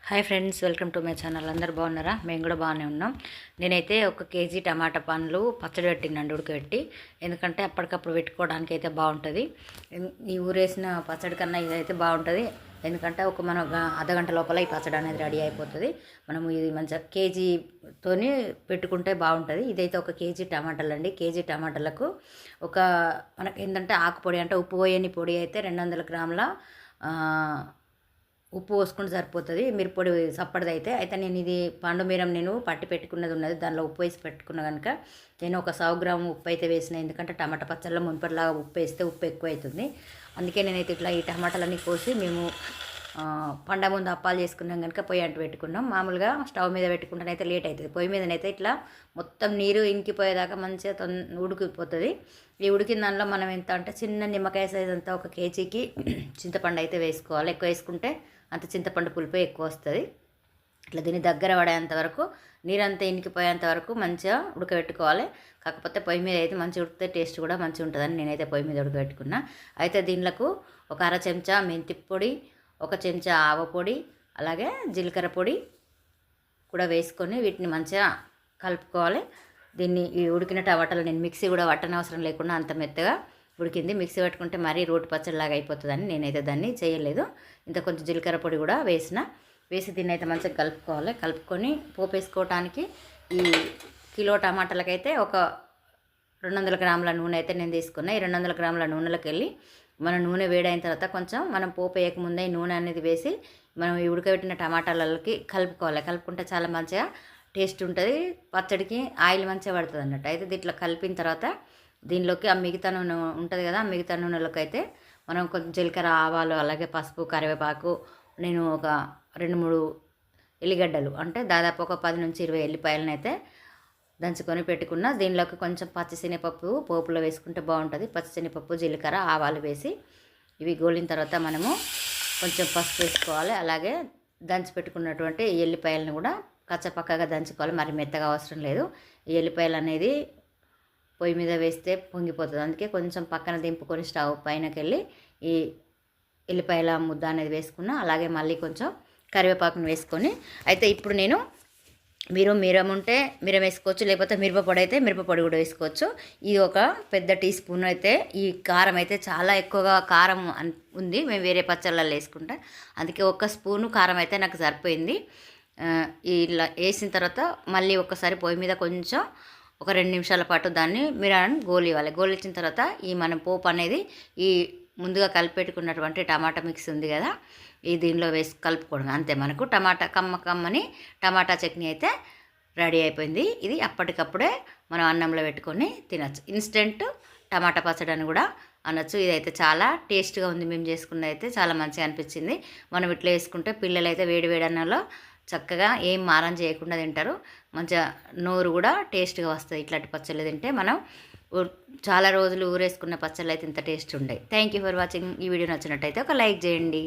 Hi friends, welcome to my channel. అందరు బాగున్నారా? మేము కూడా బాగానే ఉన్నాం. నేనైతే 1 కేజీ టమాటా పండ్లు పచ్చడి పెట్టినండి, ఉడకబెట్టి. ఎందుకంటే అప్పటికప్పుడు పెట్టుకోవడానికి అయితే బాగుంటుంది. ఈ ఊరేసిన పచ్చడి కన్నా ఇదైతే బాగుంటుంది. ఎందుకంటే మన అర్ధగంట లోపల ఈ పచ్చడి అనేది రెడీ అయిపోతుంది. మనము ఇది మంచిగా కేజీతోని పెట్టుకుంటే బాగుంటుంది. ఇదైతే 1 కేజీ టమాటాలు అండి. కేజీ టమాటాలకు మనకి ఏంటంటే ఆకుపొడి, అంటే ఉప్పు పోయని పొడి అయితే 200 గ్రాముల ఉప్పు పోసుకుంటే సరిపోతుంది. మిరప్పొడి అయితే నేను ఇది పండు మీరం పట్టి పెట్టుకున్నది ఉన్నది, దానిలో ఉప్పు వేసి పెట్టుకున్నా కనుక నేను 100 గ్రాము ఉప్పు అయితే వేసిన. ఎందుకంటే టమాటా పచ్చళ్ళలో మునుపటిలాగా ఉప్పు వేస్తే ఉప్పు ఎక్కువ అవుతుంది. అందుకే నేనైతే ఇట్లా ఈ టమాటాలన్నీ కోసి మేము పండగ ముందు అప్పాలు చేసుకున్నాం కనుక పొయ్యి అంటు పెట్టుకున్నాం. మామూలుగా స్టవ్ మీద పెట్టుకుంటేనైతే లేట్ అవుతుంది. పొయ్యి మీదనైతే ఇట్లా మొత్తం నీరు ఇంకిపోయేదాకా మంచిగా ఉడికిపోతుంది. ఈ ఉడికిన దానిలో మనం ఎంత అంటే చిన్న నిమ్మకాయ సైజ్ అంతా 1 కేజీకి చింతపండు అయితే వేసుకోవాలి. ఎక్కువ వేసుకుంటే అంత చింతపండు పులిపే ఎక్కువ వస్తుంది. ఇట్లా దీన్ని దగ్గర పడేంత వరకు, నీరంతా ఇంకిపోయేంత వరకు మంచిగా ఉడకబెట్టుకోవాలి. కాకపోతే పొయ్యి మీద అయితే మంచిగా ఉడికితే టేస్ట్ కూడా మంచిగా ఉంటుందని నేనైతే పొయ్యి మీద ఉడకబెట్టుకున్నా. అయితే దీనిలకు 1/2 చెంచా మెంతి పొడి, 1 చెంచా ఆవ పొడి, అలాగే జీలకర్ర పొడి కూడా వేసుకొని వీటిని మంచిగా కలుపుకోవాలి. దీన్ని ఈ ఉడికిన టమాటాలు నేను మిక్సీ కూడా పట్టనవసరం లేకుండా అంత మెత్తగా ఉడికింది. మిక్సీ పట్టుకుంటే మరీ రోటి పచ్చడిలాగా అయిపోతుందని నేనైతే దాన్ని చేయలేదు. ఇంత కొంచెం జీలకర్ర పొడి కూడా వేసి దీన్ని అయితే మంచిగా కలుపుకోవాలి. కలుపుకొని పోపు వేసుకోవటానికి ఈ కిలో టమాటాలకైతే 200 గ్రాముల నూనె అయితే నేను తీసుకున్నా. ఈ 200 గ్రాముల నూనెలోకి వెళ్ళి నూనె వేడైన తర్వాత కొంచెం మనం పోపు వేయకముందే నూనె అనేది వేసి మనం ఈ ఉడకబెట్టిన టమాటాలకి కలుపుకోవాలి. కలుపుకుంటే చాలా మంచిగా టేస్ట్ ఉంటుంది. పచ్చడికి ఆయిల్ మంచిగా పడుతుంది అన్నట్టు. అయితే దీంట్లో కలిపిన తర్వాత దీనిలోకి ఆ మిగతా నూనె ఉంటుంది కదా, ఆ మిగతా నూనెలోకి అయితే మనం కొంచెం జీలకర్ర, ఆవాలు, అలాగే పసుపు, కరివేపాకు, నేను 2-3 ఎల్లిగడ్డలు, అంటే దాదాపు 10 నుంచి 20 ఎల్లిపాయలను అయితే దంచుకొని పెట్టుకున్న. దీనిలోకి కొంచెం పచ్చిశనగపప్పు పోపులో వేసుకుంటే బాగుంటుంది. పచ్చిశనగపప్పు, జీలకర్ర, ఆవాలు వేసి ఇవి గోలిన తర్వాత మనము కొంచెం పసుపు వేసుకోవాలి. అలాగే దంచి పెట్టుకున్నటువంటి ఎల్లిపాయలను కూడా కచ్చపక్కగా దంచుకోవాలి. మరి మెత్తగా అవసరం లేదు. ఈ ఎల్లిపాయలు అనేది పొయ్యి మీద వేస్తే పొంగిపోతుంది. అందుకే కొంచెం పక్కన దింపుకొని స్టవ్ పైనకి వెళ్ళి ఈ ఎల్లిపాయల ముద్ద అనేది వేసుకున్నా. అలాగే మళ్ళీ కొంచెం కరివేపాకును వేసుకొని, అయితే ఇప్పుడు నేను మిరం ఉంటే మిరం వేసుకోవచ్చు, లేకపోతే మిరపపొడి అయితే మిరపపొడి కూడా వేసుకోవచ్చు. ఇది 1 పెద్ద టీ స్పూన్ అయితే, ఈ కారం అయితే చాలా ఎక్కువగా కారం ఉంది. మేము వేరే పచ్చళ్ళల్లో వేసుకుంటాం, అందుకే 1 స్పూను కారం అయితే నాకు సరిపోయింది. ఇలా వేసిన తర్వాత మళ్ళీ ఒకసారి పొయ్యి మీద కొంచెం 2 నిమిషాల పాటు దాన్ని మిరాన్ని గోలివ్వాలి. గోలిచ్చిన తర్వాత ఈ మనం పోపు అనేది ఈ ముందుగా కలిపెట్టుకున్నటువంటి టమాటా మిక్స్ ఉంది కదా, ఈ దీనిలో వేసి కలుపుకోవడం అంతే. మనకు కమ్మని టమాటా చట్నీ అయితే రెడీ అయిపోయింది. ఇది అప్పటికప్పుడే మనం అన్నంలో పెట్టుకొని తినచ్చు. ఇన్స్టెంట్ టమాటా పచ్చడి అని కూడా అనొచ్చు. ఇదైతే చాలా టేస్ట్గా ఉంది. మేము చేసుకున్నది అయితే చాలా మంచిగా అనిపించింది. మనం ఇట్లా వేసుకుంటే పిల్లలు అయితే వేడి వేడి అన్నంలో చక్కగా ఏం మారం చేయకుండా తింటారు. మంచిగా నోరు కూడా టేస్ట్గా వస్తుంది. ఇట్లాంటి పచ్చళ్ళు తింటే మనం చాలా రోజులు ఊరేసుకున్న పచ్చళ్ళు అయితే ఇంత టేస్ట్ ఉంటాయి. Thank you for watching. ఈ వీడియో నచ్చినట్టయితే ఒక లైక్ చేయండి.